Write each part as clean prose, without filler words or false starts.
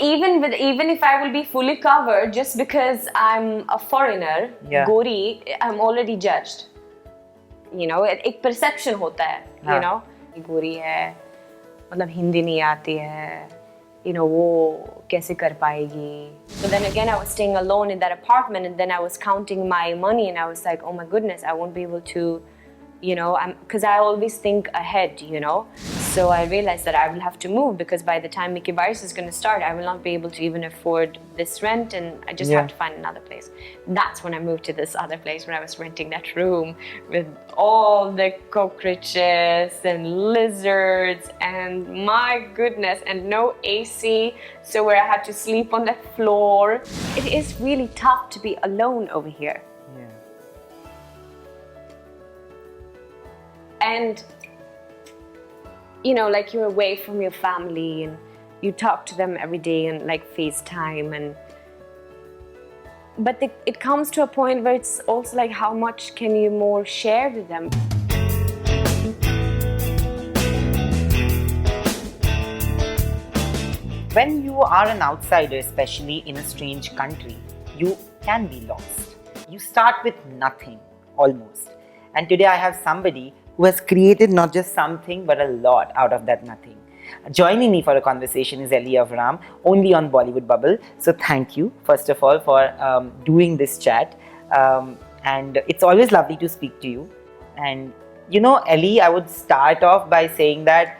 even if I will be fully covered, just because I'm a foreigner, gori, I'm already judged. You know, एक perception होता है, you know, गोरी है, मतलब हिंदी नहीं आती है, you know, वो कैसे कर पाएगी. So then again, I was staying alone in that apartment, and then I was counting my money, and I was like, oh my goodness, I won't be able to, you know, because I always think ahead, you know. So I realized that I will have to move, because by the time Mickey Virus is going to start, I will not be able to even afford this rent, and I just have to find another place. That's when I moved to this other place, when I was renting that room with all the cockroaches and lizards and my goodness, and no AC, so where I had to sleep on the floor. It is really tough to be alone over here. And you know, like, you're away from your family and you talk to them every day and like FaceTime, but it comes to a point where it's also like, how much can you more share with them? When you are an outsider, especially in a strange country, you can be lost. You start with nothing, almost. And today I have somebody who has created not just something but a lot out of that nothing. Joining me for a conversation is Elli AvrRam, only on Bollywood Bubble. So thank you, first of all, for doing this chat. And it's always lovely to speak to you. And you know, Elli, I would start off by saying that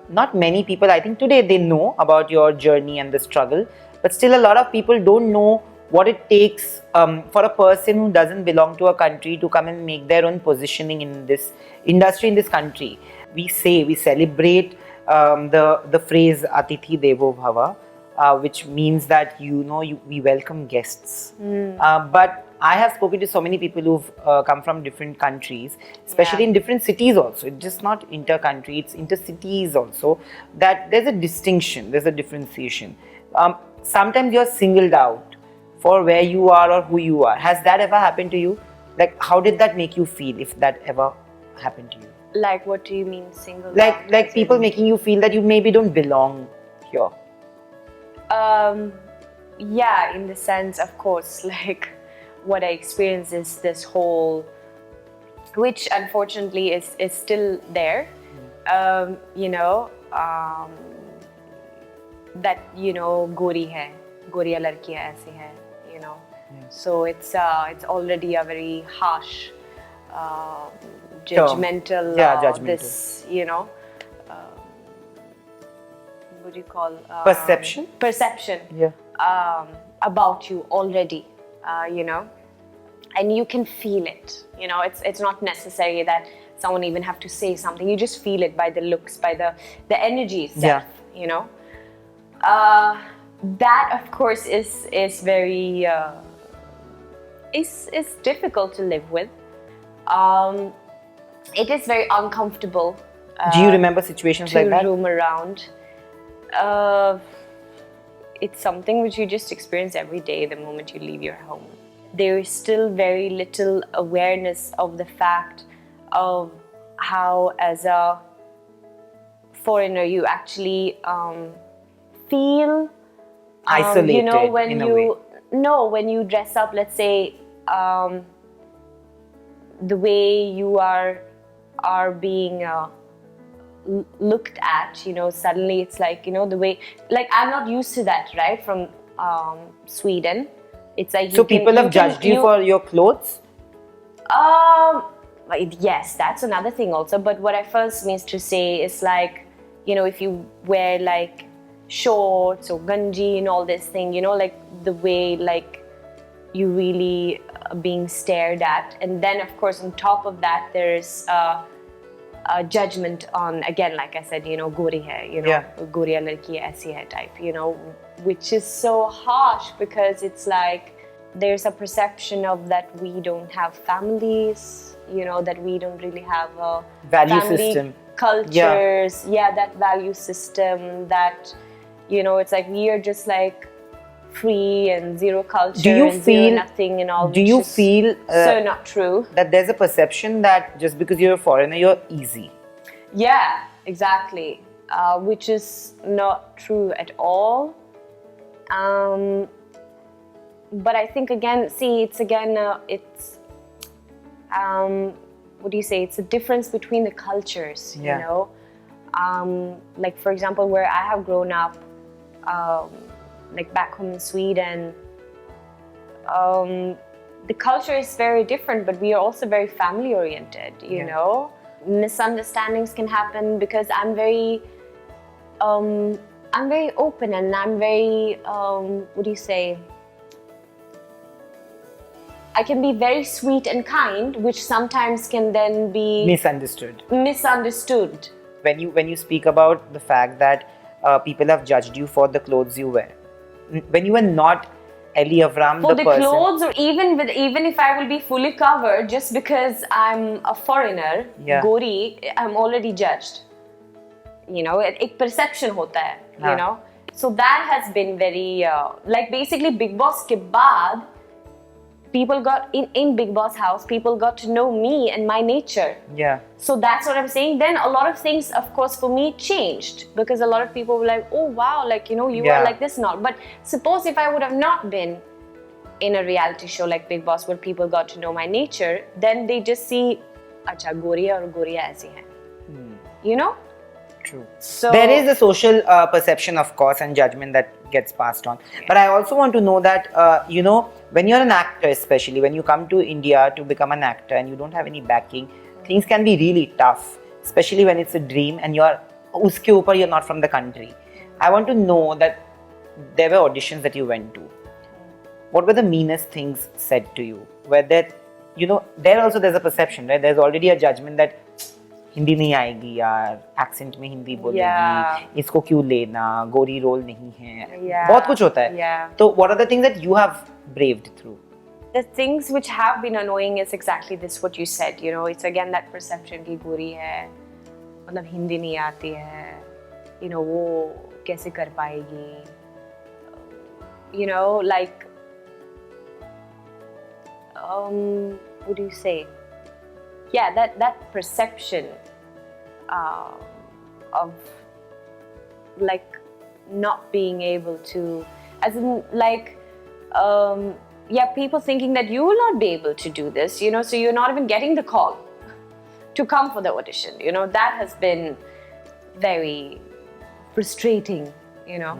not many people, I think today, they know about your journey and the struggle, but still a lot of people don't know what it takes for a person who doesn't belong to a country to come and make their own positioning in this industry, in this country. We celebrate the phrase Atithi Devo Bhava, which means that, you know, we welcome guests. But I have spoken to so many people who've come from different countries, especially in different cities also. It's just not inter-country, it's inter-cities also, that there's a distinction, there's a differentiation. Sometimes you're singled out for where you are or who you are. Has that ever happened to you? Like, how did that make you feel, if that ever happened to you? Like, what do you mean singled out? Like people making you feel that you maybe don't belong here. Yeah, in the sense, of course, like, what I experienced is this whole, which unfortunately is still there, you know, that, you know, gori hai, goriya ladkiyan aisi hai, you know. So it's already a very harsh, judgmental, judgmental. this, you know, what do you call? Perception? Perception. About you already, you know, and you can feel it, you know. It's not necessary that someone even have to say something. You just feel it by the looks, by the energy itself, you know. That, of course, is very is difficult to live with. It is very uncomfortable. Do you remember situations like that? To roam around. It's something which you just experience every day the moment you leave your home. There is still very little awareness of the fact of how, as a foreigner, you actually feel isolated, you know, when in a way. when you dress up, let's say, the way you are being looked at, you know, suddenly it's like, you know, the way, like, I'm not used to that, right, from Sweden. It's like, so people have judged you for your clothes? Yes, that's another thing also, but what I first means to say is, like, you know, if you wear like shorts or ganji and all this thing, you know, like the way, like, you really being stared at. And then, of course, on top of that, there's a judgment on, again, like I said, you know, gori hai, you know, goriya ladkiyan aisi hai type, you know, which is so harsh, because it's like there's a perception of that we don't have families, you know, that we don't really have a value family system, cultures, that value system, that, you know, it's like we are just like free and zero culture, and zero nothing and all. Do you feel so not true? That there's a perception that just because you're a foreigner, you're easy? Yeah, exactly. Which is not true at all. But I think again, see, it's what do you say? It's a difference between the cultures, you know. Like for example, where I have grown up, like back home in Sweden, the culture is very different, but we are also very family oriented, you know. Misunderstandings can happen because I'm very open, and I'm very what do you say? I can be very sweet and kind, which sometimes can then be misunderstood. When you speak about the fact that people have judged you for the clothes you wear, when you were not Elli AvrRam, for the clothes, or even if I will be fully covered, just because I'm a foreigner, gori, I'm already judged. You know, एक perception होता है, you know. So that has been very like basically Big Boss के बाद, people got in Big Boss house, people got to know me and my nature. So that's what I'm saying. Then a lot of things, of course, for me changed, because a lot of people were like, oh wow, like, you know, you are like this now. But suppose if I would have not been in a reality show like Big Boss, where people got to know my nature, then they just see, acha, goriya aur goriya aisi hai. You know? True. So there is a social perception, of course, and judgment that gets passed on. But I also want to know that, you know, when you're an actor, especially when you come to India to become an actor and you don't have any backing, things can be really tough, especially when it's a dream and you're not from the country. I want to know that there were auditions that you went to. What were the meanest things said to you? Where that, you know, there also there's a perception, right? There's already a judgment that Hindi नहीं आएगी यार, accent में हिंदी बोलेगी, इसको क्यों लेना, गोरी role नहीं है, बहुत कुछ होता है. So what are the things that you have braved through? The things which have been annoying is exactly this, what you said, you know. It's again that perception कि गोरी है, मतलब हिंदी नहीं आती है, you know, वो कैसे कर पाएगी, you know, like what do you say? Yeah, that perception of like not being able to, as in like people thinking that you will not be able to do this, you know, so you're not even getting the call to come for the audition, you know. That has been very frustrating, you know,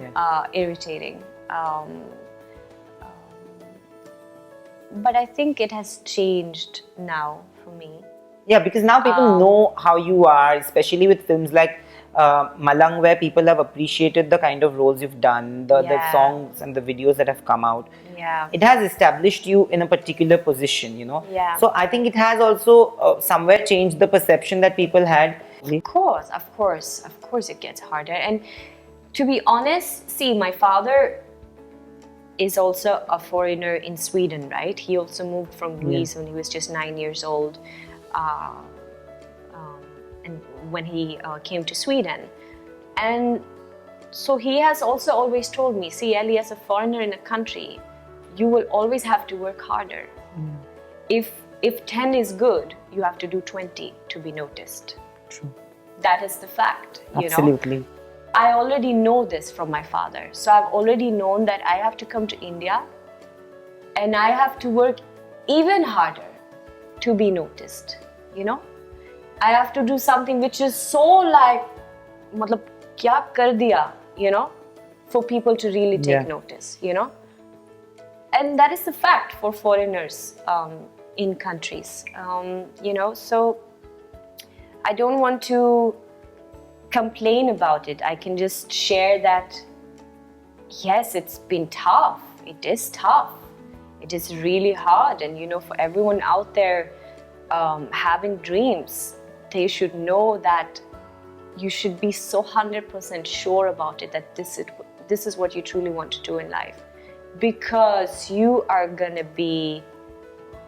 irritating. But I think it has changed now for me. Yeah, because now people know how you are, especially with films like Malang, where people have appreciated the kind of roles you've done, the songs and the videos that have come out. It has established you in a particular position, you know. So I think it has also somewhere changed the perception that people had. Of course it gets harder. And to be honest, see, my father is also a foreigner in Sweden, right? He also moved from Greece when he was just 9 years old. And when he came to Sweden, and so he has also always told me, see, Elli, as a foreigner in a country, you will always have to work harder. If 10 is good, you have to do 20 to be noticed. True. That is the fact. Absolutely. You know? I already know this from my father, so I've already known that I have to come to India and I have to work even harder to be noticed, you know. I have to do something which is so like, matlab, kya kar diya, you know, for people to really take notice, you know. And that is the fact for foreigners in countries, you know. So I don't want to complain about it. I can just share that, yes, it's been tough. It is tough. It is really hard. And, you know, for everyone out there having dreams, they should know that you should be so 100% sure about it, that this is what you truly want to do in life. Because you are going to be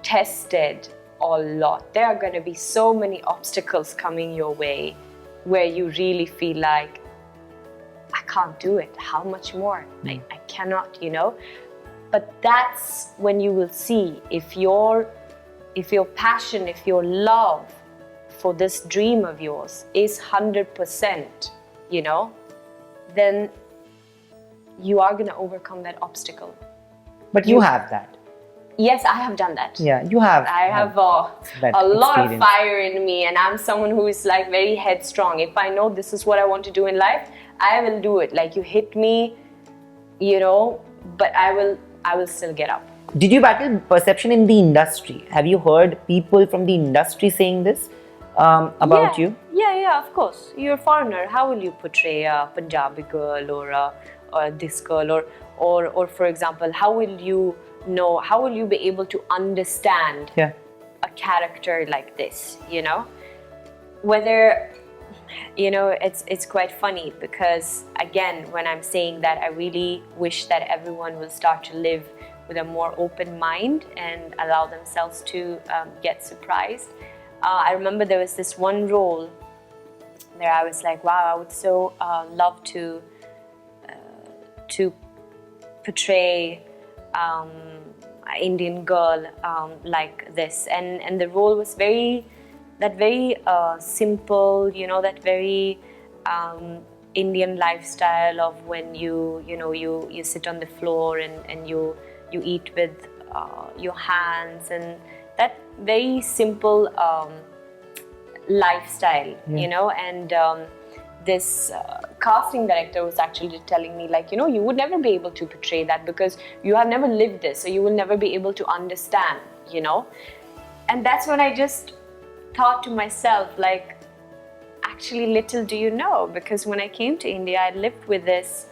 tested a lot. There are going to be so many obstacles coming your way where you really feel like, I can't do it. How much more? I cannot, you know. But that's when you will see if your passion, if your love for this dream of yours is 100%, you know, then you are going to overcome that obstacle. But you have that. Yes, I have done that. Yeah, you have. I have a lot of fire in me, and I'm someone who is like very headstrong. If I know this is what I want to do in life, I will do it. Like, you hit me, you know, but I will still get up. Did you battle perception in the industry? Have you heard people from the industry saying this about you? Yeah, of course. You're a foreigner. How will you portray a Punjabi girl or this girl or for example, how will you be able to understand a character like this, you know? Whether, you know, it's quite funny because, again, when I'm saying that, I really wish that everyone will start to live with a more open mind and allow themselves to get surprised. I remember there was this one role where I was like, wow, I would so love to portray an Indian girl like this, and the role was very simple, you know, that very Indian lifestyle of when you sit on the floor and you eat with your hands, and that very simple lifestyle, you know. And this casting director was actually telling me, like, you know, you would never be able to portray that because you have never lived this, so you will never be able to understand, you know. And that's when I just thought to myself, like, actually, little do you know, because when I came to India, I lived with this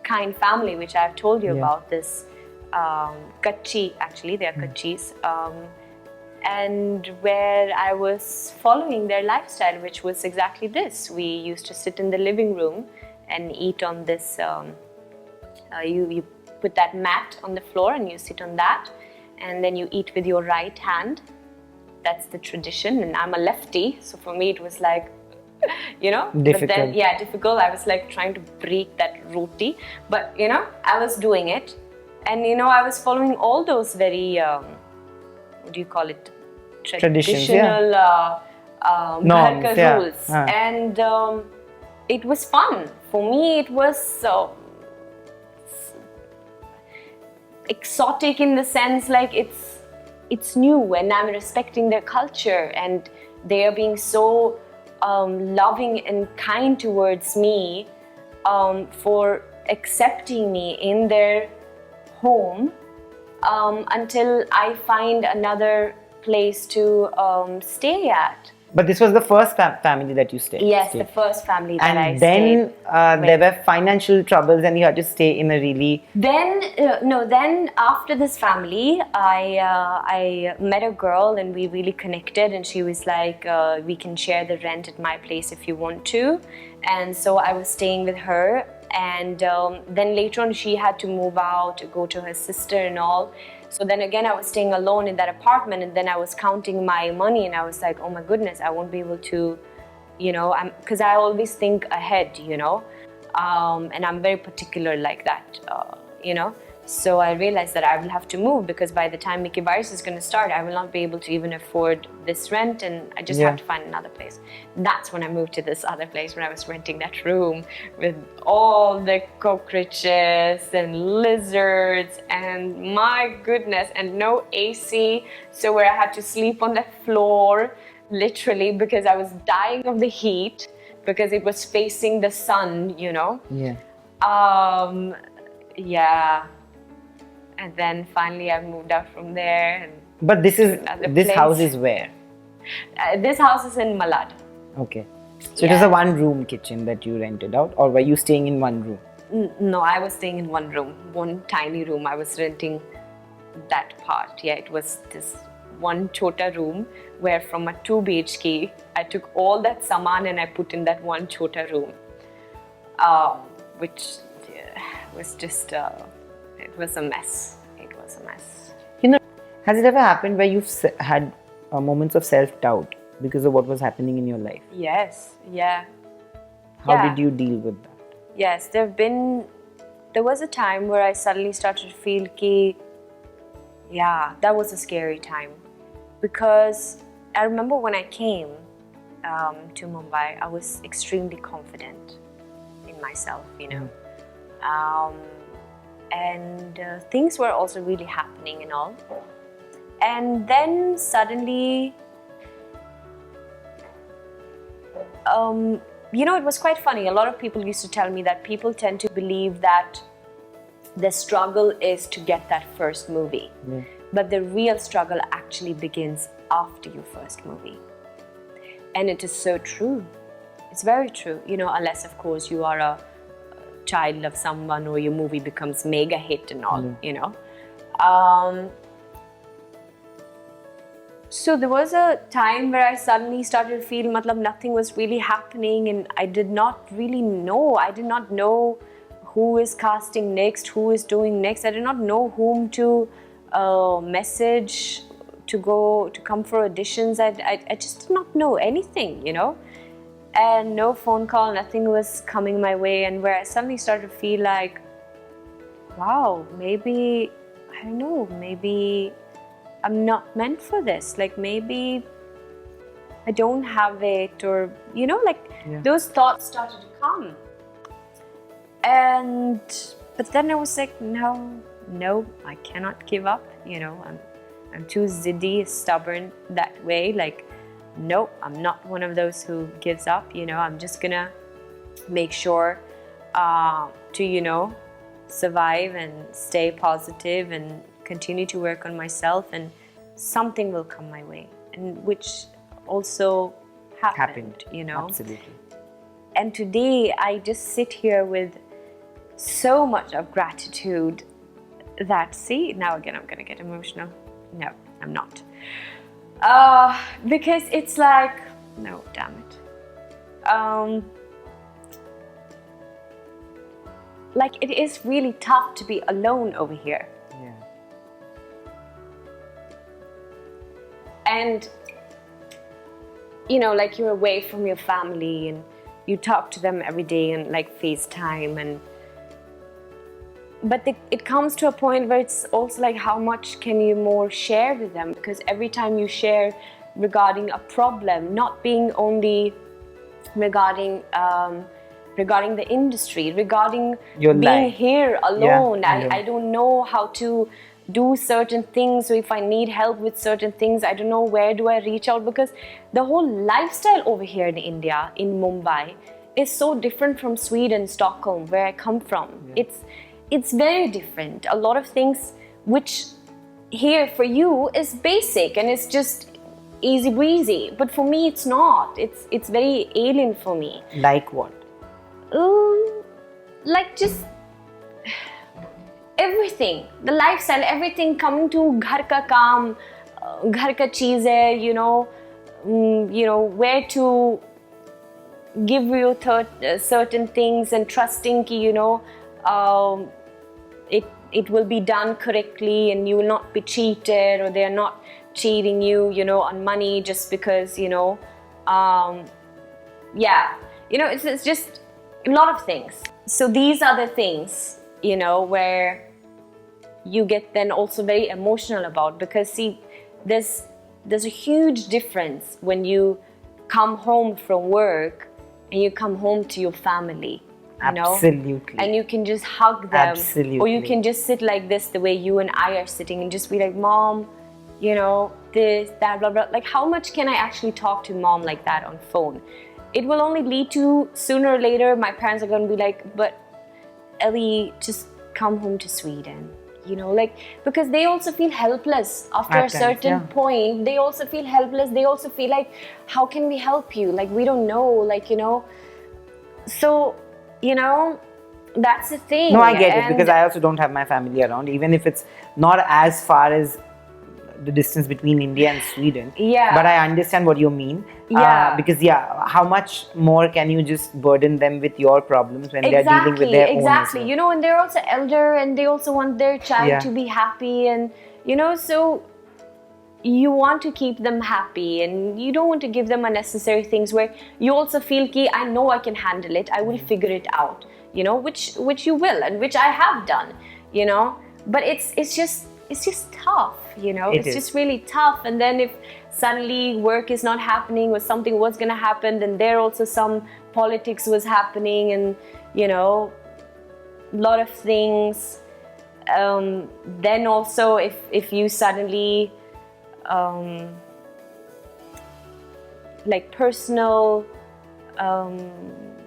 kind family, which I've told you about, this Kachi, actually, they are Kachis, and where I was following their lifestyle, which was exactly this. We used to sit in the living room and eat on this, you put that mat on the floor and you sit on that, and then you eat with your right hand. That's the tradition, and I'm a lefty, so for me it was like, you know, difficult. But then, difficult. I was like trying to break that roti, but you know, I was doing it, and you know, I was following all those very what do you call it, traditional norms, rules, and it was fun for me. It was exotic in the sense, like, it's new, and I'm respecting their culture, and they are being so loving and kind towards me for accepting me in their home until I find another place to stay at. But this was the first family that you stayed? Yes, the first family that I stayed. And then there were financial troubles and you had to stay in a really... Then after this family, I met a girl and we really connected, and she was like, we can share the rent at my place if you want to. And so I was staying with her, and then later on she had to move out, go to her sister and all. So then again, I was staying alone in that apartment, and then I was counting my money, and I was like, oh my goodness, I won't be able to, you know, because I always think ahead, you know, and I'm very particular like that, you know. So I realized that I will have to move, because by the time Mickey Virus is going to start, I will not be able to even afford this rent, and I just have to find another place. That's when I moved to this other place, when I was renting that room with all the cockroaches and lizards and my goodness, and no AC, so where I had to sleep on the floor literally, because I was dying of the heat, because it was facing the sun, you know. And then finally I moved out from there. But this house is where? This house is in Malang. Okay. So it was a one-room kitchen that you rented out, or were you staying in one room? No, I was staying in one room, one tiny room. I was renting that part. Yeah, it was this one chota room where from a 2 BHK, I took all that saman and I put in that one chota room, which was just... it was a mess. It was a mess. You know, has it ever happened where you've had moments of self-doubt because of what was happening in your life? Yes, yeah. How did you deal with that? Yes, there was a time where I suddenly started to feel that was a scary time. Because I remember when I came to Mumbai, I was extremely confident in myself, you know. and things were also really happening and all. And then suddenly, it was quite funny. A lot of people used to tell me that people tend to believe that the struggle is to get that first movie. But the real struggle actually begins after your first movie. And it is so true. It's very true, unless of course you are a child of someone or your movie becomes mega hit and all, So there was a time where I suddenly started to feel nothing was really happening, and I did not really know. I did not know who is casting next, who is doing next. I did not know whom to message to come for auditions. I just did not know anything, and no phone call, nothing was coming my way. And where I suddenly started to feel like, wow, maybe, I don't know, maybe I'm not meant for this. Like maybe I don't have it, or those thoughts started to come. But then I was like, no, I cannot give up. I'm too ziddy, stubborn that way. Like, no, I'm not one of those who gives up. I'm just gonna make sure to survive and stay positive and continue to work on myself, and something will come my way, and which also happened. Absolutely. And today I just sit here with so much of gratitude that, see, now again I'm gonna get emotional. No, I'm not. Because it's like, no, damn it. Like, it is really tough to be alone over here. Yeah. And, like, you're away from your family and you talk to them every day and like FaceTime, but it comes to a point where it's also like, how much can you more share with them? Because every time you share regarding a problem, not being only regarding the industry, regarding your being life here alone. Yeah, I don't know how to do certain things. So if I need help with certain things, I don't know where do I reach out, because the whole lifestyle over here in India, in Mumbai, is so different from Sweden, Stockholm, where I come from. Yeah. It's very different. A lot of things which here for you is basic and it's just easy breezy, but for me it's not. It's very alien for me. Like what? Like just everything, the lifestyle, everything, coming to ghar ka kaam, ghar ka cheezein, where to give you certain things, and trusting ki, it will be done correctly and you will not be cheated, or they are not cheating you, on money just because, it's just a lot of things. So these are the things, where you get then also very emotional about, because see, there's a huge difference when you come home from work and you come home to your family. Absolutely. And you can just hug them. Absolutely. Or you can just sit like this, the way you and I are sitting, and just be like, Mom, this, that, blah, blah. Like, how much can I actually talk to Mom like that on phone? It will only lead to, sooner or later, my parents are going to be like, but Elli, just come home to Sweden. Because they also feel helpless after a certain point. They also feel helpless. They also feel like, how can we help you? Like, we don't know, So, that's the thing. No, I get it, because I also don't have my family around, even if it's not as far as the distance between India and Sweden. Yeah. But I understand what you mean. Yeah. Because, how much more can you just burden them with your problems when they're dealing with their own? Exactly. And they're also elder, and they also want their child to be happy, and, so you want to keep them happy, and you don't want to give them unnecessary things where you also feel ki, I know I can handle it, I will figure it out, which you will, and which I have done, but it's just tough, it's just really tough. And then if suddenly work is not happening, or something was going to happen, then there also some politics was happening, and lot of things. Then also if you suddenly like personal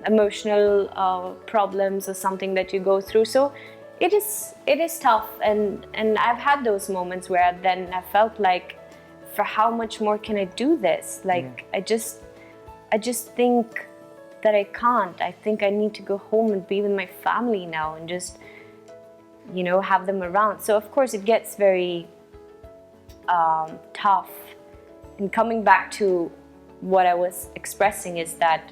emotional problems or something that you go through, so it is tough, and I've had those moments where then I felt like, for how much more can I do this? Like I just think that I can't. I think I need to go home and be with my family now and just, you know, have them around. So of course it gets very tough. And coming back to what I was expressing is that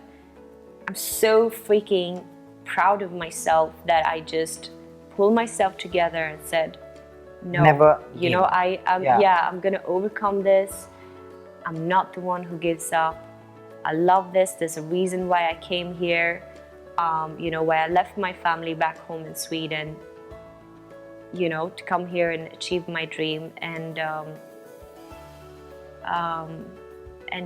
I'm so freaking proud of myself that I just pulled myself together and said, no, never you know, I'm gonna overcome this. I'm not the one who gives up. I love this. There's a reason why I came here, you know, why I left my family back home in Sweden, you know, to come here and achieve my dream. And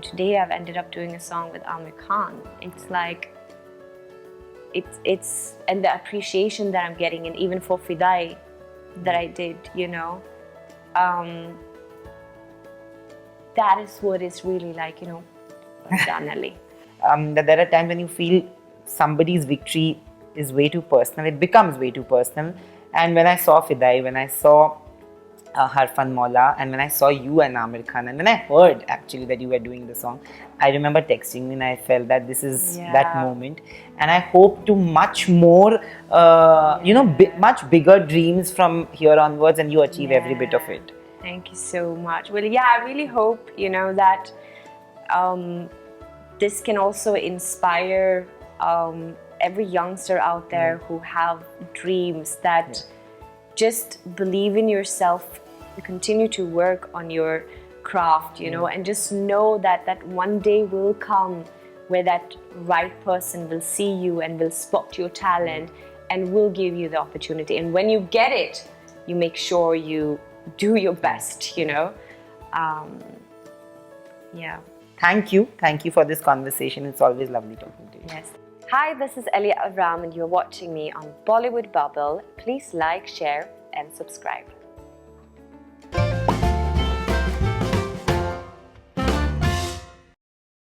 today I've ended up doing a song with Amir Khan. It's like, it's and the appreciation that I'm getting, and even for Fidai that I did, you know, that is what is really like, you know, done, Elli. That there are times when you feel somebody's victory is way too personal, it becomes way too personal. And when I saw Fidai, when I saw Harfan Maula, and when I saw you and Amir Khan, and when I heard actually that you were doing the song, I remember texting me and I felt that this is that moment. And I hope to much more, you know, much bigger dreams from here onwards, and you achieve every bit of it. Thank you so much. Well, yeah, I really hope, you know, that this can also inspire every youngster out there who have dreams, that just believe in yourself, continue to work on your craft, you know, and just know that one day will come where that right person will see you and will spot your talent and will give you the opportunity. And when you get it, you make sure you do your best, you know. Yeah. Thank you for this conversation. It's always lovely talking to you. Yes. Hi, this is Elli AvrRam and you're watching me on Bollywood Bubble. Please like, share and subscribe.